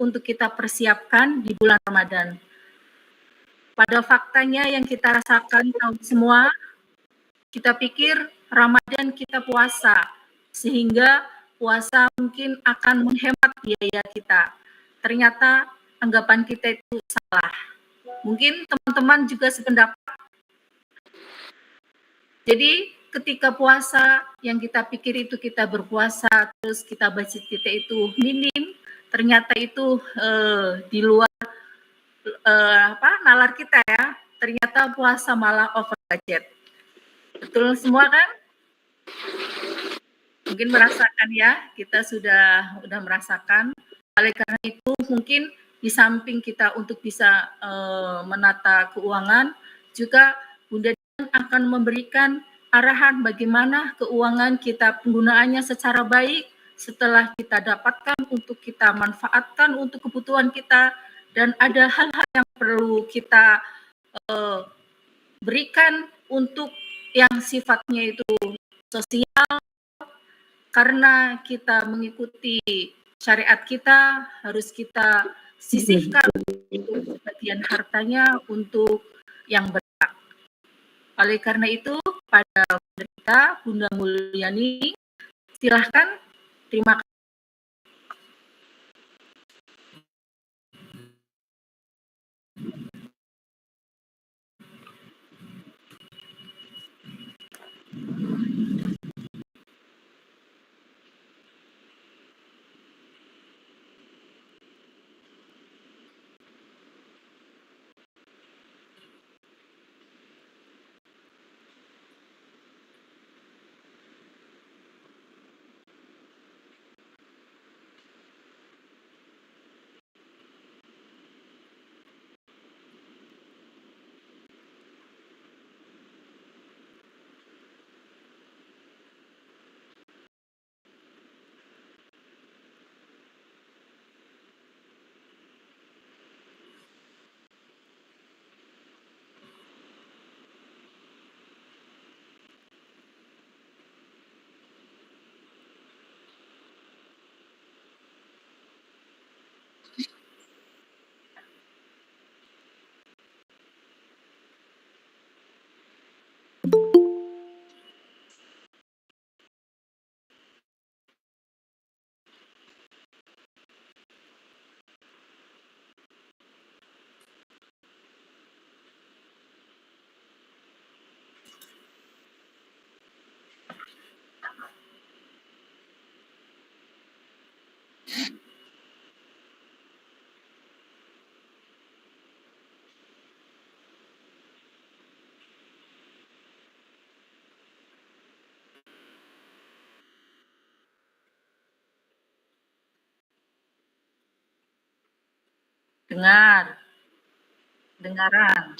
untuk kita persiapkan di bulan Ramadan. Pada faktanya yang kita rasakan semua, kita pikir Ramadan kita puasa, sehingga puasa mungkin akan menghemat biaya kita. Ternyata anggapan kita itu salah. Mungkin teman-teman juga sependapat. Jadi ketika puasa, yang kita pikir itu kita berpuasa, terus kita budget kita itu minim, ternyata itu di luar nalar kita ya. Ternyata puasa malah over budget. Betul semua kan? Mungkin merasakan ya, kita sudah merasakan. Oleh karena itu mungkin di samping kita untuk bisa menata keuangan, juga Bunda Dian akan memberikan arahan bagaimana keuangan kita penggunaannya secara baik setelah kita dapatkan untuk kita manfaatkan untuk kebutuhan kita, dan ada hal-hal yang perlu kita berikan untuk yang sifatnya itu sosial, karena kita mengikuti syariat kita, harus kita sisihkan untuk sebagian hartanya untuk yang berhak. Oleh karena itu, pada kita, Bunda Mulyani, silahkan, terima kasih. Dengaran.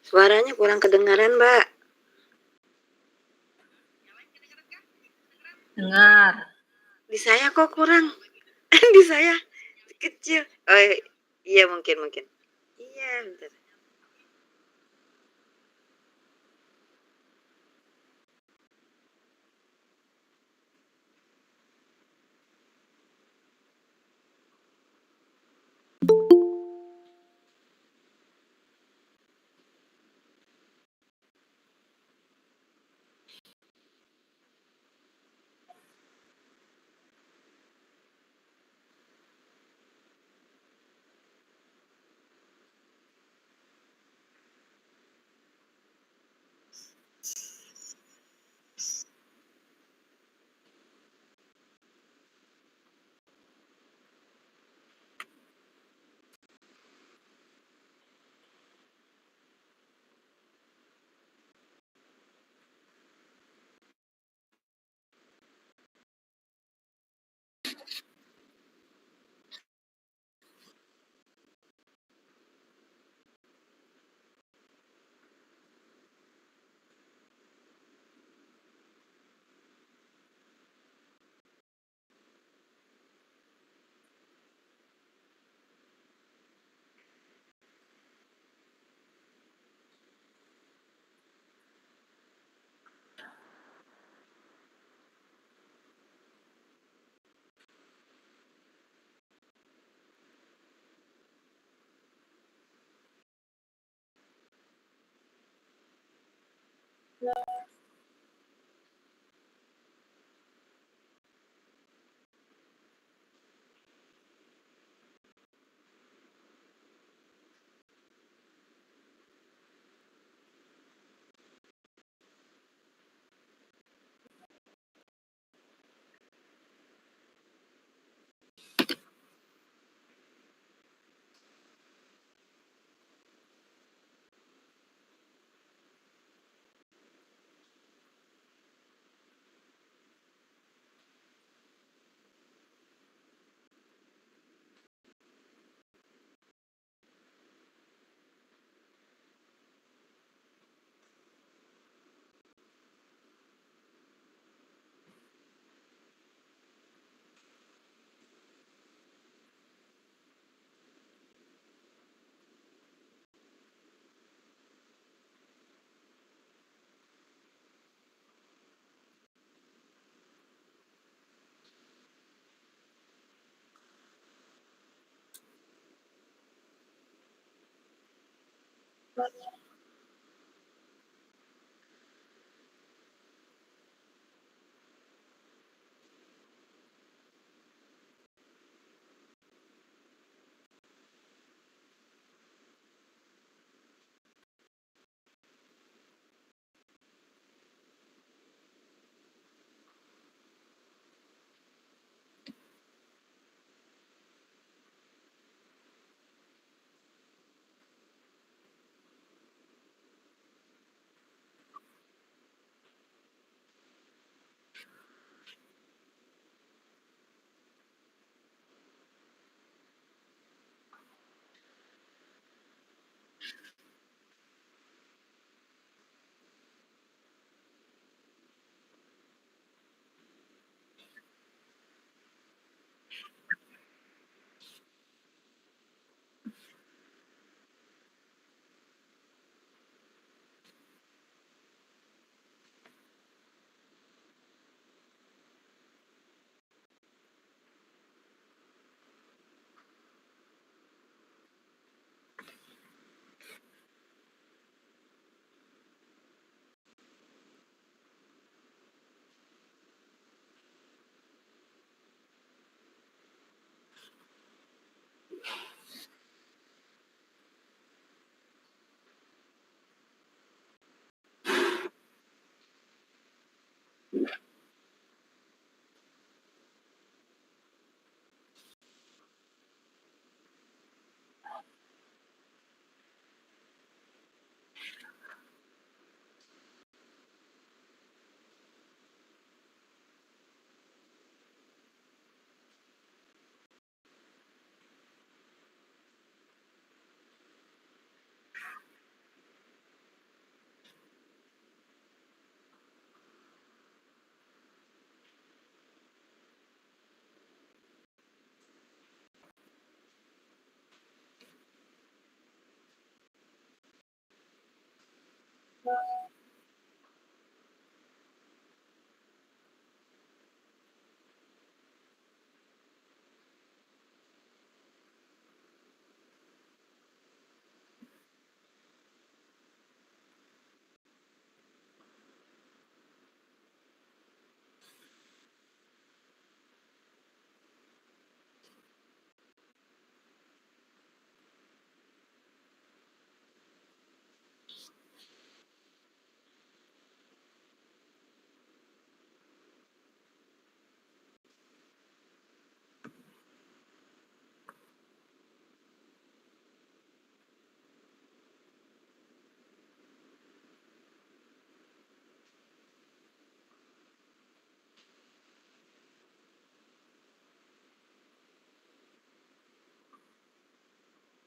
Suaranya kurang kedengaran, Mbak. Dengar. Di saya kok kurang. Di saya kecil. Oh, iya mungkin. Iya, bentar.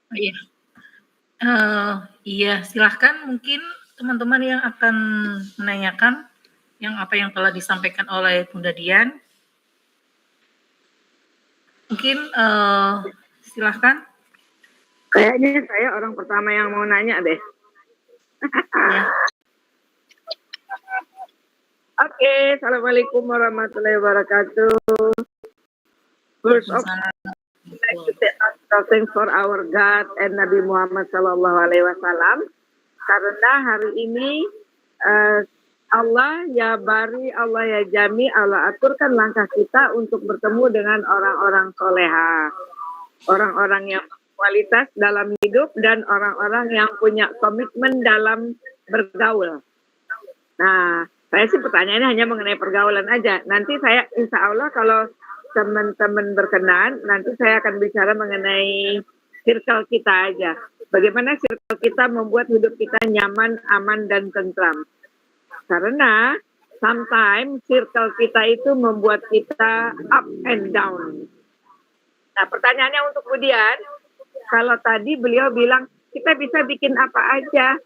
Oh, iya. Iya, silahkan mungkin teman-teman yang akan menanyakan apa yang telah disampaikan oleh Bunda Dian. Mungkin, silahkan. Kayaknya saya orang pertama yang mau nanya deh. Ya. Oke, Assalamualaikum warahmatullahi wabarakatuh. First of all, I'd like to say thanks for our God and Nabi Muhammad Sallallahu Alaihi Wasallam. Karena hari ini Allah ya Bari, Allah ya Jami, Allah aturkan langkah kita untuk bertemu dengan orang-orang soleha, orang-orang yang kualitas dalam hidup dan orang-orang yang punya komitmen dalam bergaul. Nah, saya sih pertanyaannya hanya mengenai pergaulan aja. Nanti saya insya Allah kalau teman-teman berkenan, nanti saya akan bicara mengenai circle kita aja. Bagaimana circle kita membuat hidup kita nyaman, aman, dan tentram. Karena sometimes circle kita itu membuat kita up and down. Nah, pertanyaannya untuk Budian, kalau tadi beliau bilang kita bisa bikin apa aja.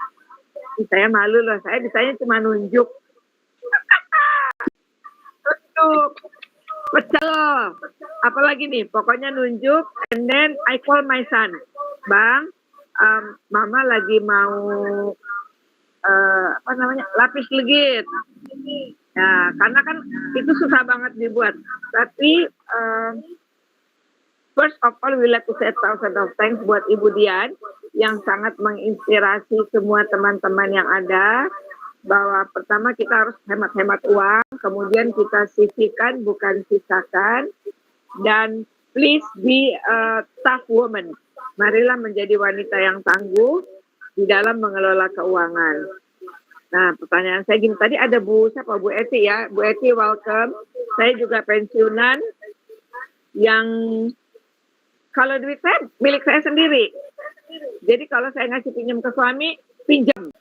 Saya malu loh, saya bisanya cuma nunjuk. Nunjuk. Pecel. Apalagi nih, pokoknya nunjuk, and then I call my son. Bang, mama lagi mau lapis legit. Nah, karena kan itu susah banget dibuat. Tapi first of all, we like to say thousands of thanks buat Ibu Dian yang sangat menginspirasi semua teman-teman yang ada. Bahwa pertama kita harus hemat-hemat uang, kemudian kita sisihkan bukan sisakan, dan please be a tough woman. Marilah menjadi wanita yang tangguh di dalam mengelola keuangan. Nah, pertanyaan saya gini, tadi ada Bu Eti ya, Bu Eti welcome. Saya juga pensiunan yang kalau duit saya milik saya sendiri. Jadi kalau saya ngasih pinjam ke suami, pinjam.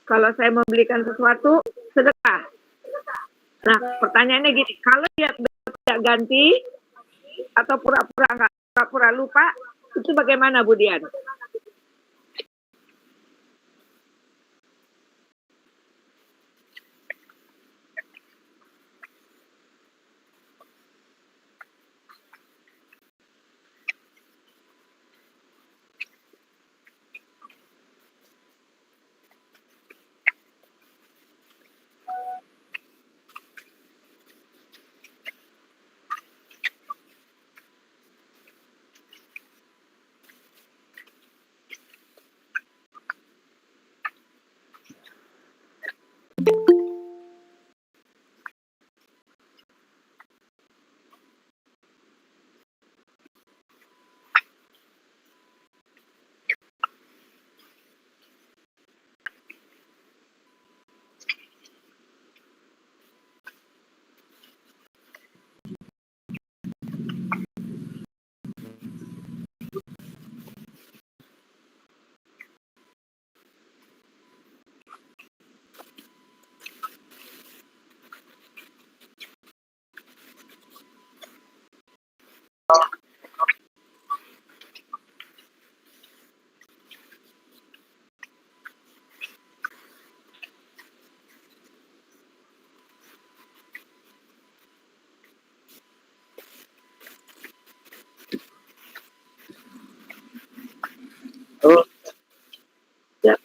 Kalau saya membelikan sesuatu, sedekah. Nah, pertanyaannya gini, kalau dia tidak ganti atau pura-pura lupa, itu bagaimana Bu Dian? Oh, ya.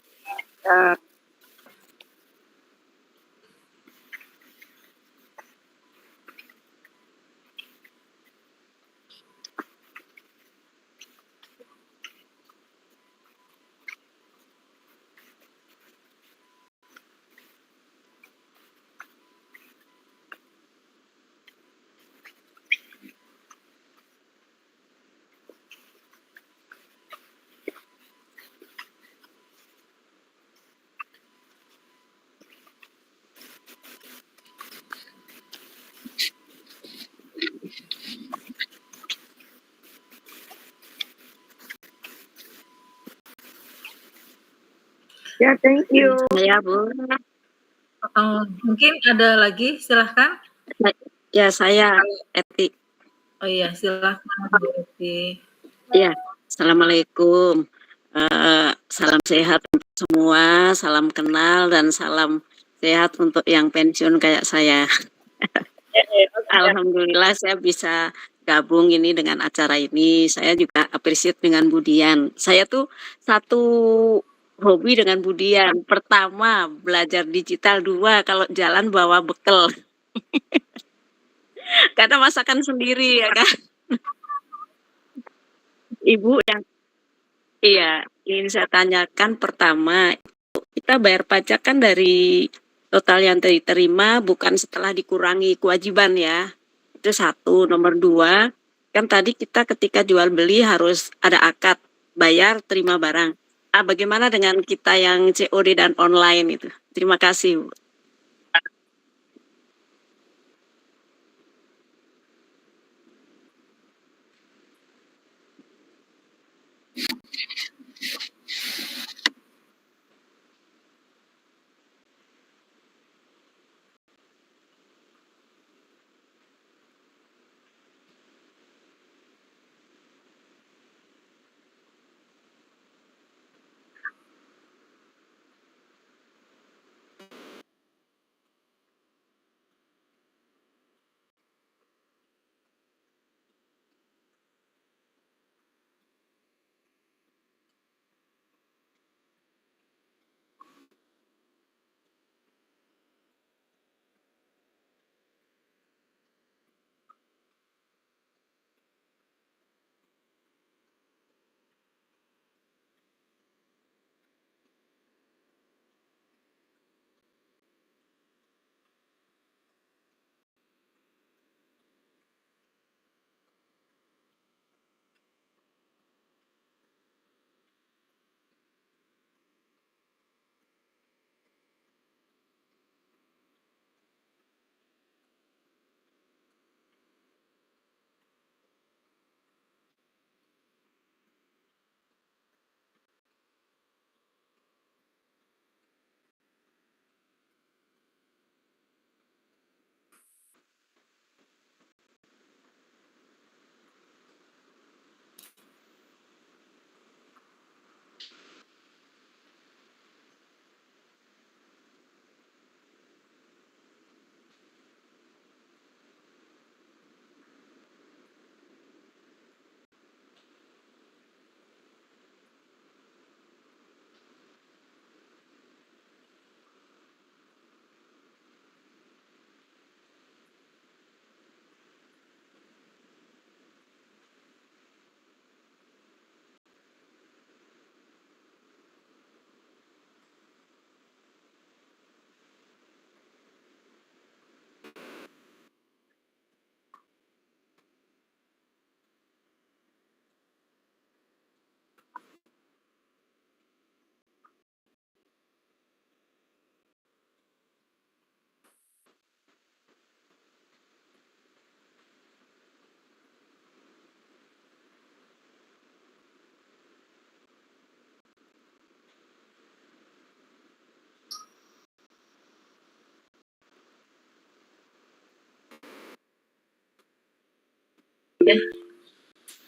Ya, thank you. Ya, Bu. Mungkin ada lagi, silahkan. Ya, saya Eti. Oh iya, silahkan Bu Eti. Ya, Assalamualaikum. Salam sehat untuk semua, salam kenal dan salam sehat untuk yang pensiun kayak saya. Alhamdulillah saya bisa gabung ini dengan acara ini. Saya juga appreciate dengan Budian. Saya tuh satu hobi dengan Budian. Pertama, belajar digital. Dua, kalau jalan bawa bekal. Karena masakan sendiri ya kan. Ibu yang iya, ingin saya tanyakan pertama, kita bayar pajak kan dari total yang diterima bukan setelah dikurangi kewajiban ya. Itu satu. Nomor dua, kan tadi kita ketika jual beli harus ada akad, bayar, terima barang. Bagaimana dengan kita yang COD dan online itu? Terima kasih, Bu.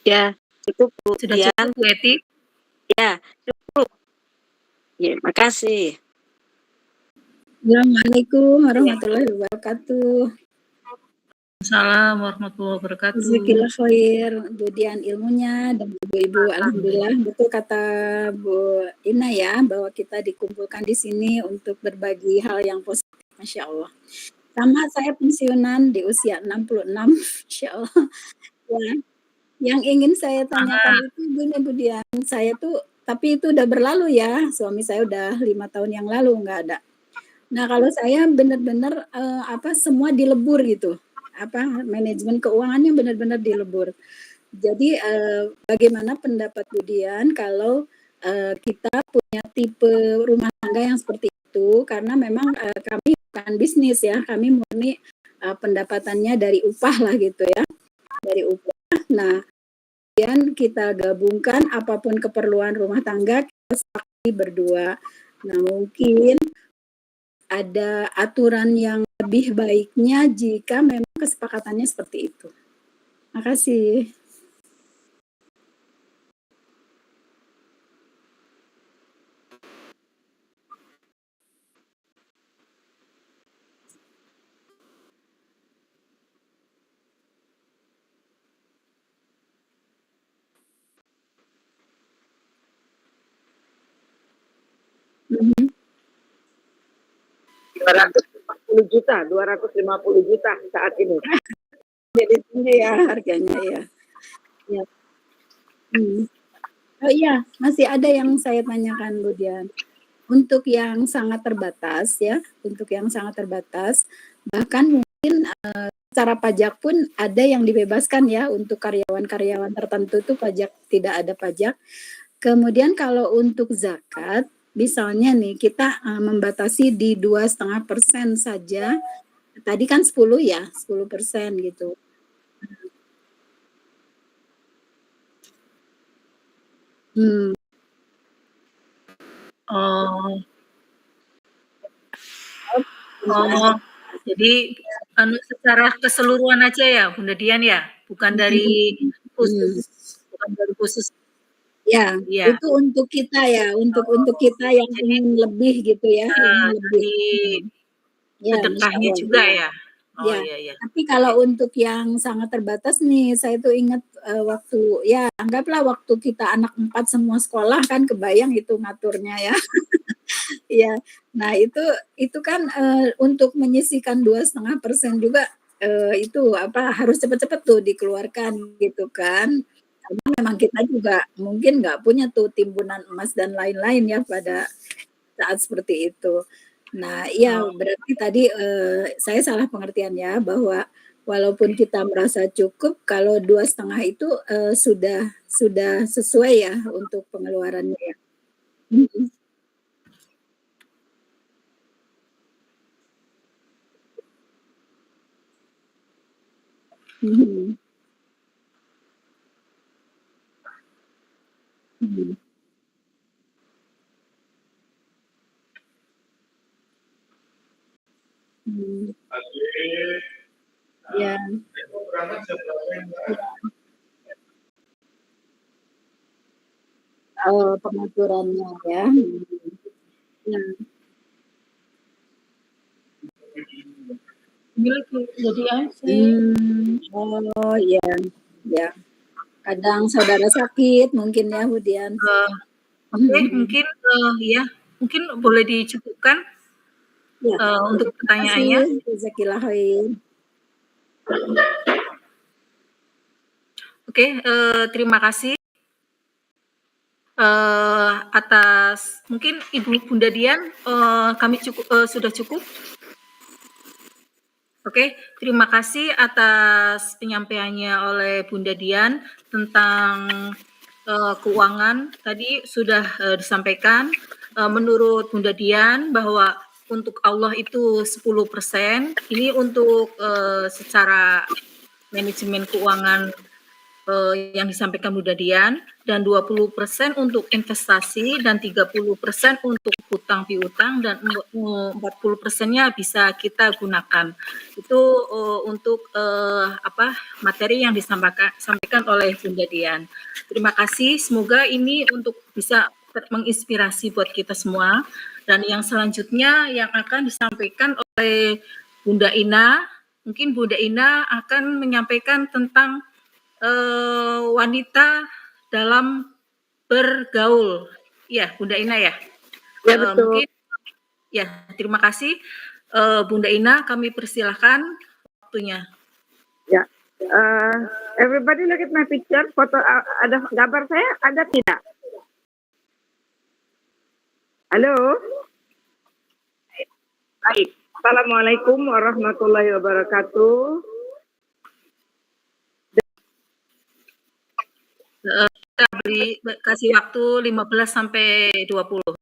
Ya, cukup Bu Sudah Dian. cukup, Bu Eti? Ya, cukup. Ya, makasih. Assalamualaikum warahmatullahi wabarakatuh. Assalamualaikum warahmatullahi wabarakatuh. Jazakallah khair, Budian ilmunya dan ibu-ibu. Alhamdulillah, betul kata Bu Ina ya, bahwa kita dikumpulkan di sini untuk berbagi hal yang positif, Masya Allah. Sama saya pensiunan di usia 66, Masya Allah. Ya, yang ingin saya tanyakan itu gini Budian, saya tuh, tapi itu udah berlalu ya, suami saya udah 5 tahun yang lalu nggak ada. Nah, kalau saya benar-benar semua dilebur gitu. Manajemen keuangannya benar-benar dilebur. Jadi bagaimana pendapat Budian kalau kita punya tipe rumah tangga yang seperti itu, karena memang kami bukan bisnis ya, kami murni pendapatannya dari upah lah gitu ya, dari upah. Nah, kemudian kita gabungkan apapun keperluan rumah tangga, kita sepakati berdua. Nah, mungkin ada aturan yang lebih baiknya jika memang kesepakatannya seperti itu. Makasih. Mhm. 250 juta, 250 juta saat ini. Jadi tinggi ya harganya ya. Ya. Oh iya, masih ada yang saya tanyakan Bu Dian. Untuk yang sangat terbatas ya, untuk yang sangat terbatas, bahkan mungkin secara pajak pun ada yang dibebaskan ya untuk karyawan-karyawan tertentu tuh pajak tidak ada pajak. Kemudian kalau untuk zakat, misalnya nih kita membatasi di 2,5% saja. Tadi kan 10 ya, 10% gitu. Hmm. Oh. Oh, jadi secara keseluruhan aja ya, Bunda Dian ya, bukan dari khusus, bukan dari khusus. Ya, Iya. itu untuk kita ya, untuk kita yang Jadi, ingin lebih gitu ya, ingin lebih. dari Ya, sedekahnya Masya juga Allah. ya? Oh Ya, iya, iya. tapi kalau untuk yang sangat terbatas nih, saya tuh ingat waktu, ya anggaplah waktu kita anak 4 semua sekolah kan kebayang itu ngaturnya ya. Ya, nah itu kan untuk menyisihkan 2,5% juga itu apa harus cepat-cepat tuh dikeluarkan gitu kan. Karena memang kita juga mungkin nggak punya tuh timbunan emas dan lain-lain ya pada saat seperti itu. Nah, iya Oh, berarti tadi saya salah pengertian ya bahwa walaupun kita merasa cukup kalau 2,5 itu sudah sesuai ya untuk pengeluarannya ya. Mhm. Mhm. Mhm. Hmm. Ya. Oh, pengaturannya ya. Nah, jadi sih. oh iya, ya. Kadang saudara sakit mungkin ya, Budian. Oke, mungkin ya, mungkin boleh dicukupkan Ya, untuk terima kasih. pertanyaannya. Jazakillah khair. Oke, terima kasih atas mungkin Ibu Bunda Dian, kami sudah cukup. Oke, terima kasih atas penyampaiannya oleh Bunda Dian tentang keuangan. Tadi sudah disampaikan menurut Bunda Dian bahwa untuk Allah itu 10%, ini untuk secara manajemen keuangan yang disampaikan Bunda Dian, dan 20% untuk investasi dan 30% untuk hutang piutang dan 40%-nya bisa kita gunakan. Itu untuk materi yang disampaikan oleh Bunda Dian. Terima kasih, semoga ini untuk bisa menginspirasi buat kita semua. Dan yang selanjutnya yang akan disampaikan oleh Bunda Ina, mungkin Bunda Ina akan menyampaikan tentang wanita dalam bergaul. Ya, Bunda Ina ya. Ya betul. Mungkin ya, terima kasih Bunda Ina, kami persilahkan waktunya. Ya. Everybody look at my picture. Foto ada gambar saya ada tidak? Halo. Baik. Assalamualaikum warahmatullahi wabarakatuh. Kita kasih waktu 15 sampai 20.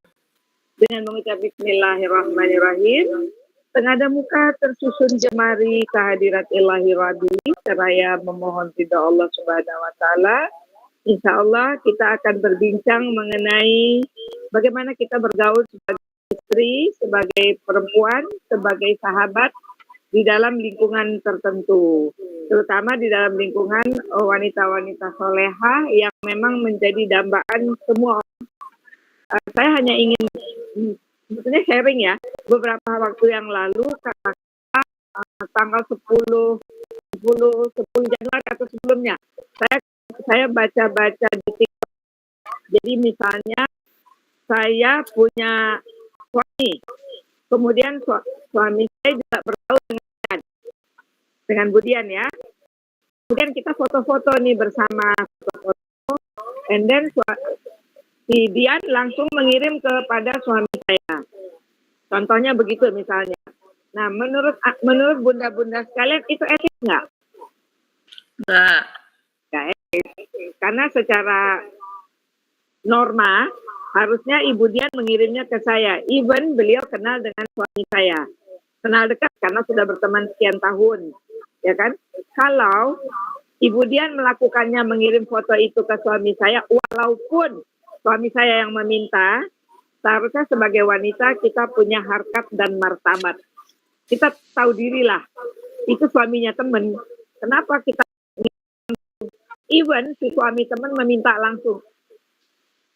Dengan mengucap bismillahirrahmanirrahim. Tengada muka tersusun jemari kehadirat ilahi Rabbi, seraya memohon ridha Allah Subhanahu wa taala. Insya Allah kita akan berbincang mengenai bagaimana kita bergaul sebagai istri, sebagai perempuan, sebagai sahabat di dalam lingkungan tertentu, terutama di dalam lingkungan wanita-wanita solehah yang memang menjadi dambaan semua orang. Saya hanya ingin sebetulnya sharing ya, beberapa waktu yang lalu tanggal 10 Januari atau sebelumnya saya baca-baca di TikTok. Jadi misalnya saya punya suami. Kemudian suami saya juga bergaul dengan Budian ya. Kemudian kita foto-foto nih bersama, foto-foto, and then si Dian langsung mengirim kepada suami saya. Contohnya begitu misalnya. Nah, menurut bunda-bunda sekalian itu etis nggak? Enggak. Nggak etis. Karena secara norma harusnya Ibu Dian mengirimnya ke saya. Even beliau kenal dengan suami saya. Kenal dekat karena sudah berteman sekian tahun. Ya kan? Kalau Ibu Dian melakukannya mengirim foto itu ke suami saya, walaupun suami saya yang meminta, seharusnya sebagai wanita kita punya harkat dan martabat. Kita tahu dirilah, itu suaminya teman. Kenapa kita, even si suami teman meminta langsung,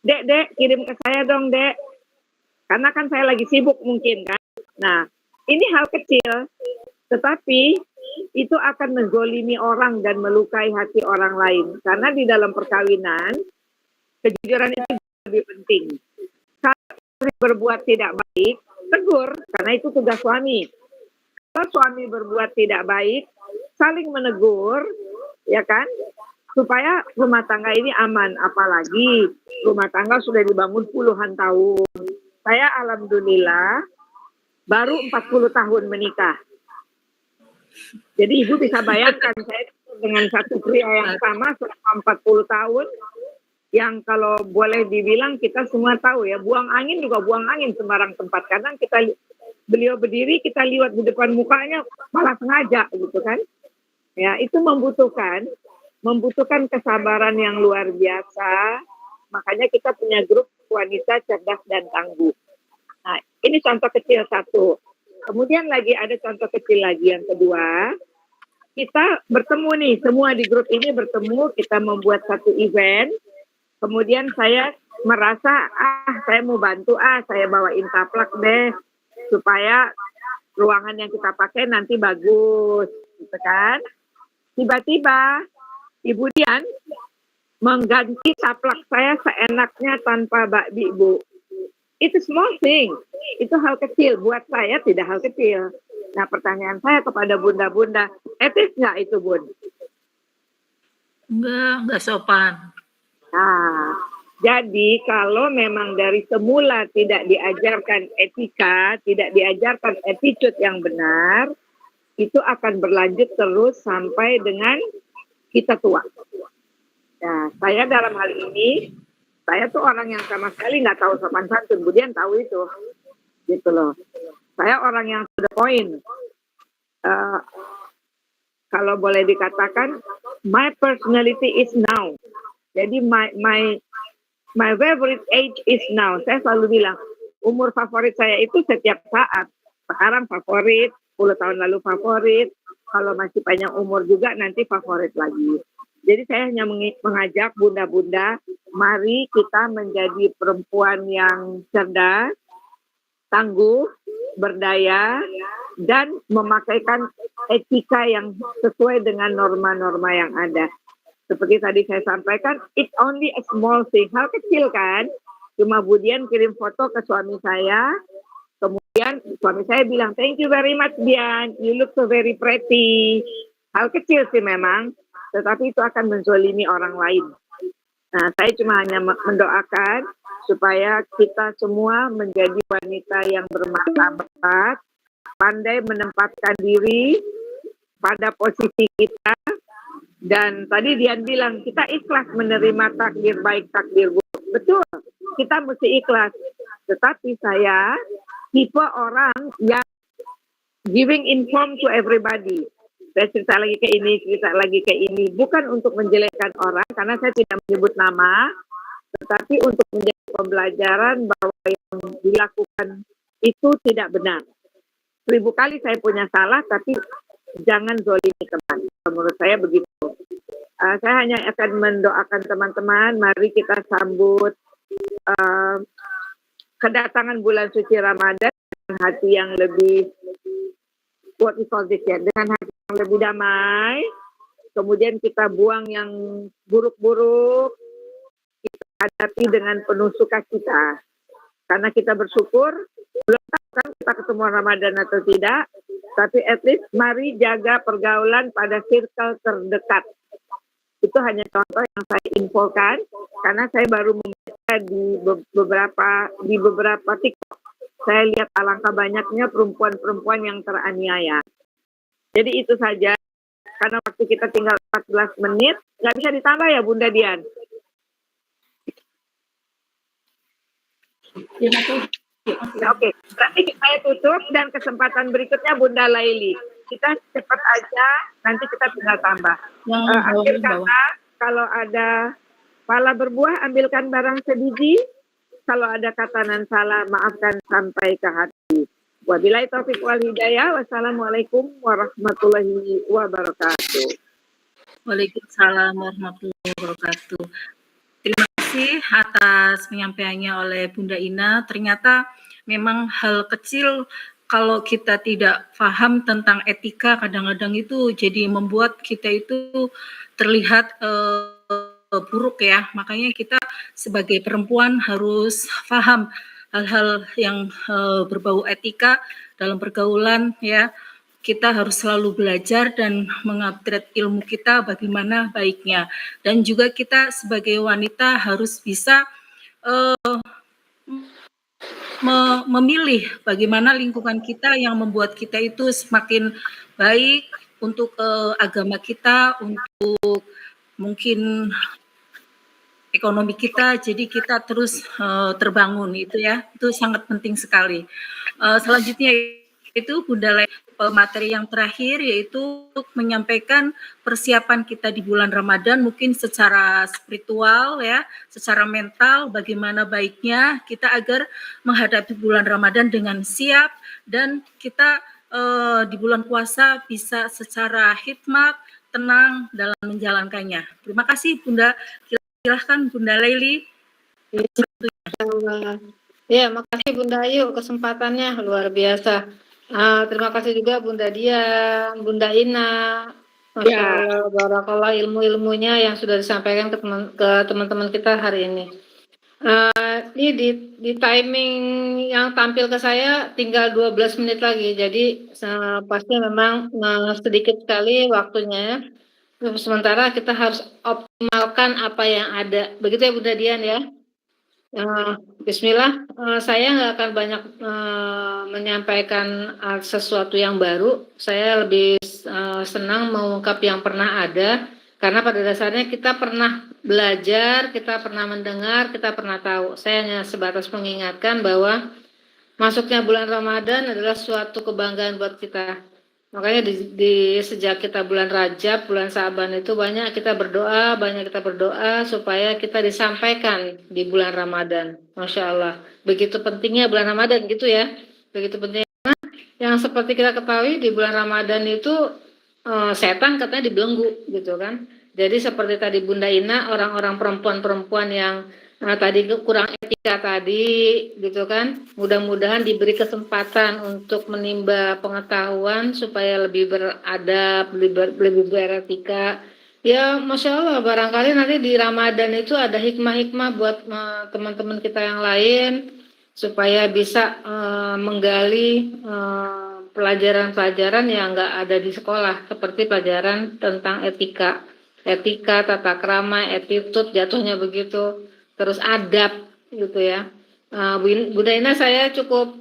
Dek, kirim ke saya dong, Dek. Karena kan saya lagi sibuk mungkin kan. Nah, ini hal kecil, tetapi itu akan menzolimi orang dan melukai hati orang lain. Karena di dalam perkawinan, kejujuran itu lebih penting. Kalau berbuat tidak baik, tegur, karena itu tugas suami. Kalau suami berbuat tidak baik, saling menegur, ya kan? Supaya rumah tangga ini aman. Apalagi rumah tangga sudah dibangun puluhan tahun. Saya alhamdulillah baru 40 tahun menikah. Jadi ibu bisa bayangkan saya dengan satu pria yang sama selama 40 tahun, yang kalau boleh dibilang kita semua tahu ya, buang angin juga buang angin sembarang tempat. Kadang beliau berdiri, kita lihat di depan mukanya malah sengaja gitu kan. Ya, itu membutuhkan kesabaran yang luar biasa. Makanya kita punya grup wanita cerdas dan tangguh. Nah, ini contoh kecil satu. Kemudian lagi ada contoh kecil lagi yang kedua. Kita bertemu nih, semua di grup ini bertemu, kita membuat satu event. Kemudian saya merasa, saya mau bantu, saya bawain taplak deh, supaya ruangan yang kita pakai nanti bagus, gitu kan. Tiba-tiba Ibu Dian mengganti taplak saya seenaknya tanpa bakbi, Bu. Itu small thing, itu hal kecil, buat saya tidak hal kecil. Nah, pertanyaan saya kepada bunda-bunda, etis nggak itu, Bun? Enggak sopan. Nah, jadi kalau memang dari semula tidak diajarkan etika, tidak diajarkan attitude yang benar, itu akan berlanjut terus sampai dengan kita tua. Nah, saya dalam hal ini, saya tuh orang yang sama sekali nggak tahu sopan santun. Kemudian tahu itu, gitu loh. Saya orang yang sudah poin. Kalau boleh dikatakan, my personality is now. Jadi my favorite age is now. Saya selalu bilang, umur favorit saya itu setiap saat. Sekarang favorit, 10 tahun lalu favorit. Kalau masih panjang umur juga nanti favorit lagi. Jadi saya hanya mengajak bunda-bunda, mari kita menjadi perempuan yang cerdas, tangguh, berdaya, dan memakaikan etika yang sesuai dengan norma-norma yang ada. Seperti tadi saya sampaikan, it's only a small thing. Hal kecil kan, cuma Budian kirim foto ke suami saya, kemudian suami saya bilang, thank you very much Dian, you look so very pretty. Hal kecil sih memang, tetapi itu akan menzolimi orang lain. Nah, saya cuma hanya mendoakan supaya kita semua menjadi wanita yang bermartabat, pandai menempatkan diri pada posisi kita. Dan tadi Dian bilang, kita ikhlas menerima takdir baik, takdir buruk. Betul, kita mesti ikhlas. Tetapi saya tipe orang yang giving inform to everybody. Saya cerita lagi ke ini, cerita lagi ke ini. Bukan untuk menjelekkan orang, karena saya tidak menyebut nama, tetapi untuk menjadi pembelajaran bahwa yang dilakukan itu tidak benar. 1000 kali saya punya salah, tapi jangan zolimi teman. Menurut saya begitu. Saya hanya akan mendoakan teman-teman, mari kita sambut kedatangan bulan suci Ramadan dengan hati yang lebih, what we call this ya, dengan hati yang lebih damai. Kemudian kita buang yang buruk-buruk, kita hadapi dengan penuh sukacita. Karena kita bersyukur Belum tahu kan kita ketemu Ramadan atau tidak, tapi at least mari jaga pergaulan pada circle terdekat. Itu hanya contoh yang saya infokan karena saya baru membaca di beberapa TikTok. Saya lihat alangkah banyaknya perempuan-perempuan yang teraniaya. Jadi itu saja, karena waktu kita tinggal 14 menit, nggak bisa ditambah ya Bunda Dian? Ya, oke, berarti saya tutup dan kesempatan berikutnya Bunda Laili. Kita cepat aja, nanti kita tinggal tambah. Akhir kata, kalau ada pala berbuah, ambilkan barang sebiji. Kalau ada kata nan salah, maafkan sampai ke hati. Wabillahi taufiq wal hidayah. Wassalamualaikum warahmatullahi wabarakatuh. Waalaikumsalam warahmatullahi wabarakatuh. Terima kasih atas penyampaiannya oleh Bunda Ina. Ternyata memang hal kecil kalau kita tidak paham tentang etika kadang-kadang itu jadi membuat kita itu terlihat buruk ya. Makanya kita sebagai perempuan harus paham hal-hal yang berbau etika dalam pergaulan ya. Kita harus selalu belajar dan mengupgrade ilmu kita bagaimana baiknya. Dan juga kita sebagai wanita harus bisa memilih bagaimana lingkungan kita yang membuat kita itu semakin baik untuk agama kita, untuk mungkin ekonomi kita, jadi kita terus terbangun itu ya, itu sangat penting sekali. Selanjutnya itu Bunda materi yang terakhir yaitu menyampaikan persiapan kita di bulan Ramadan mungkin secara spiritual ya, secara mental bagaimana baiknya kita agar menghadapi bulan Ramadan dengan siap dan kita di bulan puasa bisa secara hikmat, tenang dalam menjalankannya. Terima kasih Bunda. Silahkan Bunda Laili. Ya, makasih Bunda Ayu kesempatannya luar biasa. Terima kasih juga Bunda Dian, Bunda Ina. Masya Allah, barakallah ilmu-ilmunya yang sudah disampaikan ke teman-teman kita hari ini. Ini di timing yang tampil ke saya tinggal 12 menit lagi, jadi pasti memang sedikit sekali waktunya. Sementara kita harus optimalkan apa yang ada. Begitu ya Bunda Dian ya. Bismillah, saya nggak akan banyak menyampaikan sesuatu yang baru. Saya lebih senang mengungkap yang pernah ada, karena pada dasarnya kita pernah belajar, kita pernah mendengar, kita pernah tahu. Saya hanya sebatas mengingatkan bahwa masuknya bulan Ramadan adalah suatu kebanggaan buat kita. Makanya di sejak kita bulan Rajab, bulan Sa'ban itu banyak kita berdoa supaya kita disampaikan di bulan Ramadan. Masya Allah. Begitu pentingnya bulan Ramadan gitu ya. Begitu pentingnya. Yang seperti kita ketahui di bulan Ramadan itu setan katanya dibelenggu gitu kan. Jadi seperti tadi Bunda Ina, orang-orang perempuan-perempuan yang tadi kurang etika tadi gitu kan, mudah-mudahan diberi kesempatan untuk menimba pengetahuan supaya lebih beradab, lebih beretika. Ya Masya Allah, barangkali nanti di Ramadan itu ada hikmah-hikmah buat teman-teman kita yang lain supaya bisa menggali pelajaran-pelajaran yang nggak ada di sekolah, seperti pelajaran tentang etika, tata krama, attitude, jatuhnya begitu. Terus adab gitu ya. Bunda Ina, saya cukup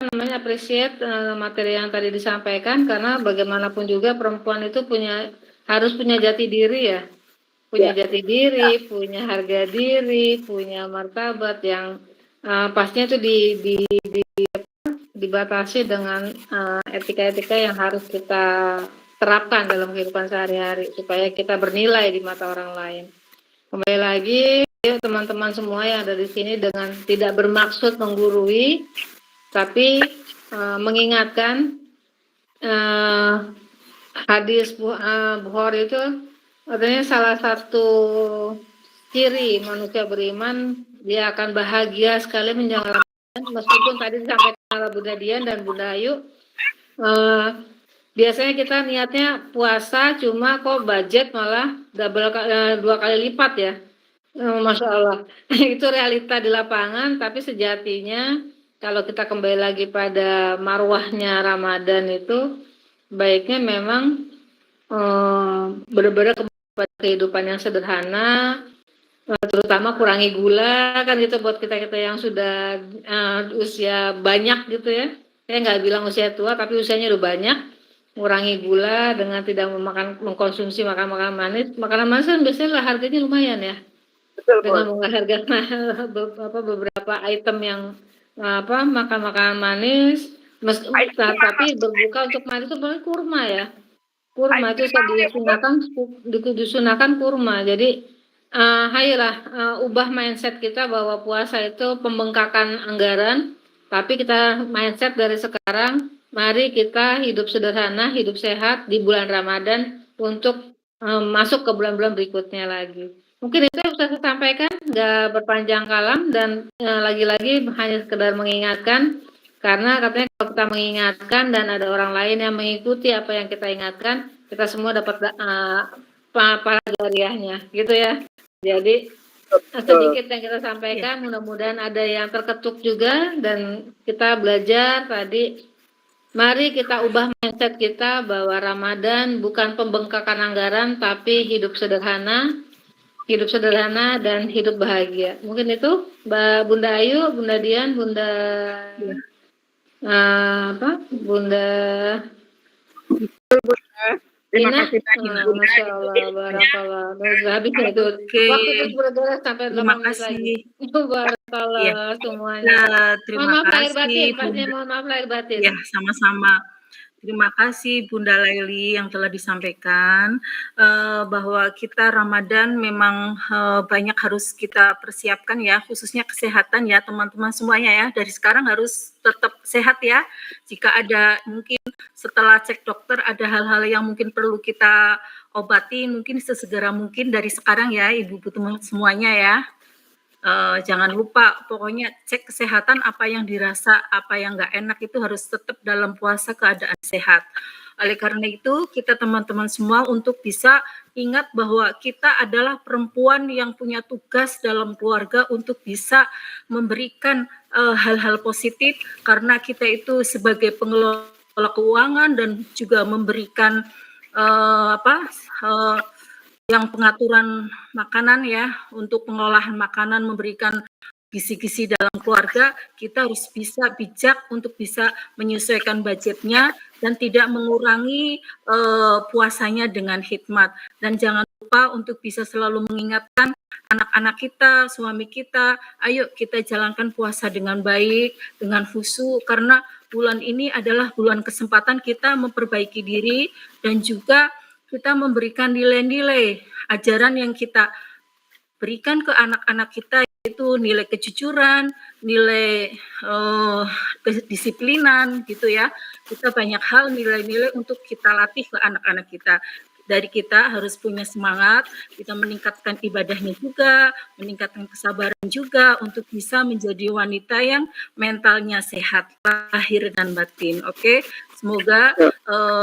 appreciate materi yang tadi disampaikan, karena bagaimanapun juga perempuan itu harus punya jati diri ya. Punya jati diri, punya harga diri, punya martabat yang pastinya itu dibatasi dengan etika-etika yang harus kita terapkan dalam kehidupan sehari-hari supaya kita bernilai di mata orang lain. Kembali lagi teman-teman semua yang ada di sini dengan tidak bermaksud menggurui, tapi mengingatkan hadis Bukhari itu artinya salah satu ciri manusia beriman, dia akan bahagia sekali menjalankan Ramadan, meskipun tadi disampaikan oleh Bunda Dian dan Bunda Ayu. Biasanya kita niatnya puasa, cuma kok budget malah dua kali lipat ya. Masya Allah. Itu realita di lapangan, tapi sejatinya kalau kita kembali lagi pada marwahnya Ramadan itu baiknya memang benar-benar kembali pada kehidupan yang sederhana, terutama kurangi gula kan gitu buat kita-kita yang sudah usia banyak gitu ya. Saya nggak bilang usia tua tapi usianya udah banyak. Kurangi gula dengan tidak mengkonsumsi makanan manis. Makanan manis kan biasanya harganya lumayan ya. Betul, Bu. Dengan harga beberapa item yang makan makanan manis, tapi berbuka untuk manis itu paling kurma ya. Kurma itu disunahkan kurma. Jadi ayolah ubah mindset kita bahwa puasa itu pembengkakan anggaran, tapi kita mindset dari sekarang, mari kita hidup sederhana, hidup sehat di bulan Ramadan untuk masuk ke bulan-bulan berikutnya lagi. Mungkin itu yang bisa saya sampaikan, nggak berpanjang kalam dan lagi-lagi hanya sekedar mengingatkan, karena katanya kalau kita mengingatkan dan ada orang lain yang mengikuti apa yang kita ingatkan, kita semua dapat pahala jariahnya, gitu ya. Jadi sedikit yang kita sampaikan, mudah-mudahan ada yang terketuk juga dan kita belajar tadi. Mari kita ubah mindset kita bahwa Ramadan bukan pembengkakan anggaran, tapi hidup sederhana dan hidup bahagia. Mungkin itu Mbak Bunda Ayu, Bunda Dian, Bunda Bunda Terima Ina, kasih banyak. Masya Allah, barakallah. Habis itu waktu itu bergerak sampai 8 menit lagi. Barakallah semuanya. Terima Mohon maaf lahir kasih, batin, Paknya mohon maaf lahir batin. Ya, sama-sama. Terima kasih Bunda Laili yang telah disampaikan bahwa kita Ramadan memang banyak harus kita persiapkan ya, khususnya kesehatan ya teman-teman semuanya ya. Dari sekarang harus tetap sehat ya. Jika ada mungkin setelah cek dokter ada hal-hal yang mungkin perlu kita obati, mungkin sesegera mungkin dari sekarang ya ibu-ibu teman semuanya ya. Jangan lupa pokoknya cek kesehatan, apa yang dirasa, apa yang nggak enak itu harus tetap dalam puasa keadaan sehat. Oleh karena itu kita teman-teman semua untuk bisa ingat bahwa kita adalah perempuan yang punya tugas dalam keluarga untuk bisa memberikan hal-hal positif, karena kita itu sebagai pengelola keuangan dan juga memberikan yang pengaturan makanan ya, untuk pengolahan makanan, memberikan gizi-gizi dalam keluarga, kita harus bisa bijak untuk bisa menyesuaikan budgetnya dan tidak mengurangi puasanya dengan hikmat. Dan jangan lupa untuk bisa selalu mengingatkan anak-anak kita, suami kita, ayo kita jalankan puasa dengan baik, dengan khusyuk, karena bulan ini adalah bulan kesempatan kita memperbaiki diri dan juga kita memberikan nilai-nilai ajaran yang kita berikan ke anak-anak kita, yaitu nilai kejujuran, nilai kedisiplinan gitu ya. Kita banyak hal nilai-nilai untuk kita latih ke anak-anak kita. Dari kita harus punya semangat, kita meningkatkan ibadahnya juga, meningkatkan kesabaran juga untuk bisa menjadi wanita yang mentalnya sehat, lahir dan batin. Oke, semoga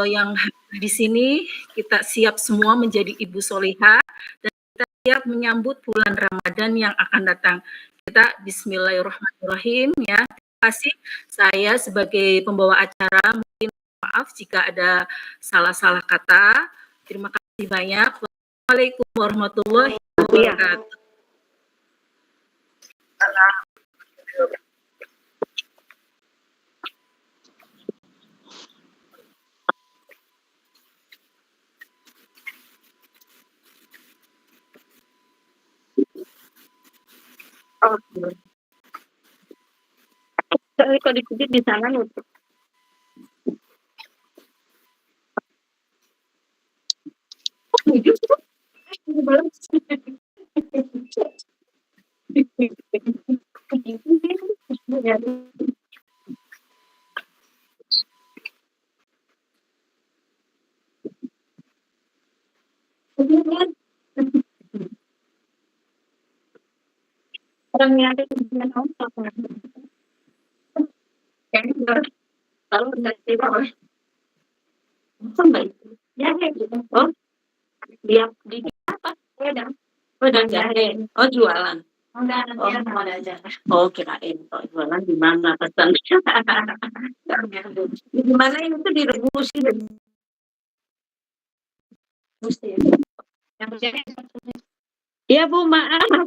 yang di sini kita siap semua menjadi ibu solihah dan kita siap menyambut bulan Ramadan yang akan datang. Kita bismillahirrahmanirrahim ya. Terima kasih, saya sebagai pembawa acara mungkin maaf jika ada salah-salah kata. Terima kasih banyak. Wassalamualaikum warahmatullahi wabarakatuh. Tapi kok dikutip di sana nutup. Orang yang ada di sana nonton. Lalu dari bawah. Sampai ya gitu. Oh, dia di apa? Wedang jahe. Oh, jualan. Oh, kirain kok jualan di mana pesannya. Di mana ini tuh direbusin. Iya Bu, maaf.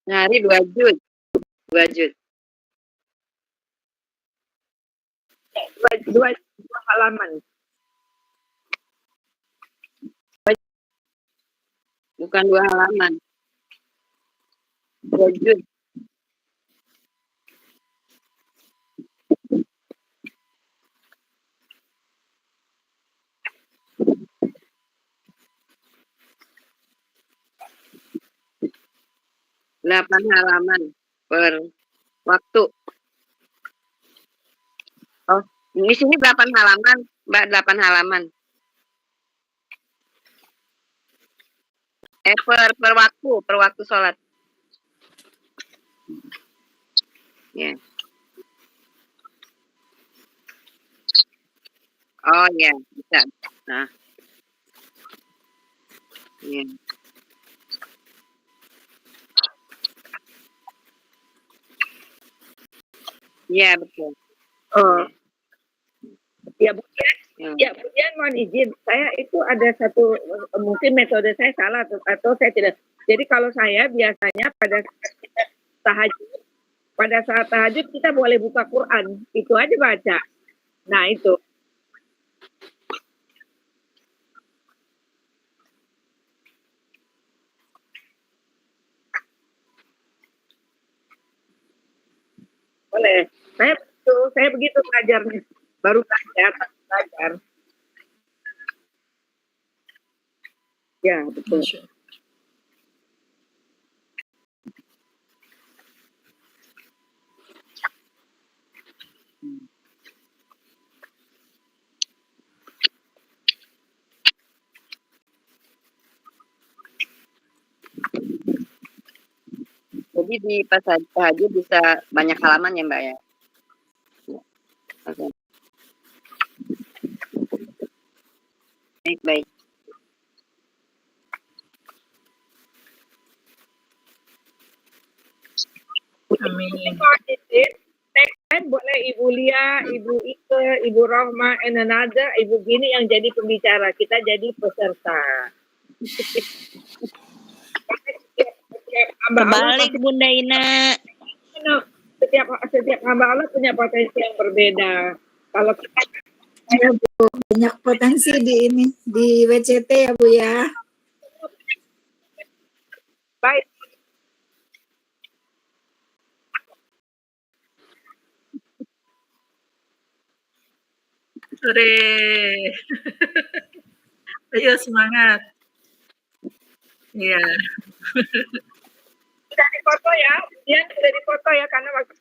Nyari 2 juz, 2 juz. Dua halaman. Bukan 2 halaman. 2 juz. Delapan halaman per waktu. Oh, di sini 8 halaman, Mbak, 8 halaman. Per waktu sholat. Ya. Oh ya, bisa. Nah. Ya. Iya, betul. Oh, ya Bu. Ya. Ya, kemudian mohon izin, saya itu ada satu, mungkin metode saya salah atau saya tidak. Jadi kalau saya biasanya pada saat tahajud kita boleh buka Quran, itu aja baca. Nah itu. Boleh. Saya begitu belajarnya. Baru belajar. Ya, betul. Jadi di pas tahajud bisa banyak halaman ya, Mbak ya? Oke. Baik. Amin. Next time boleh Ibu Lia, Ibu Ike, Ibu Rohma, and another, Ibu Gini yang jadi pembicara. Kita jadi peserta. Kebalik Bunda Ina. Setiap hamba Allah punya potensi yang berbeda. Kalau kita Ya Bu, banyak potensi di WCT ya Bu ya. baik, Sore. Ayo semangat. Iya. sudah dipoto ya, kemudian sudah dipoto ya karena waktu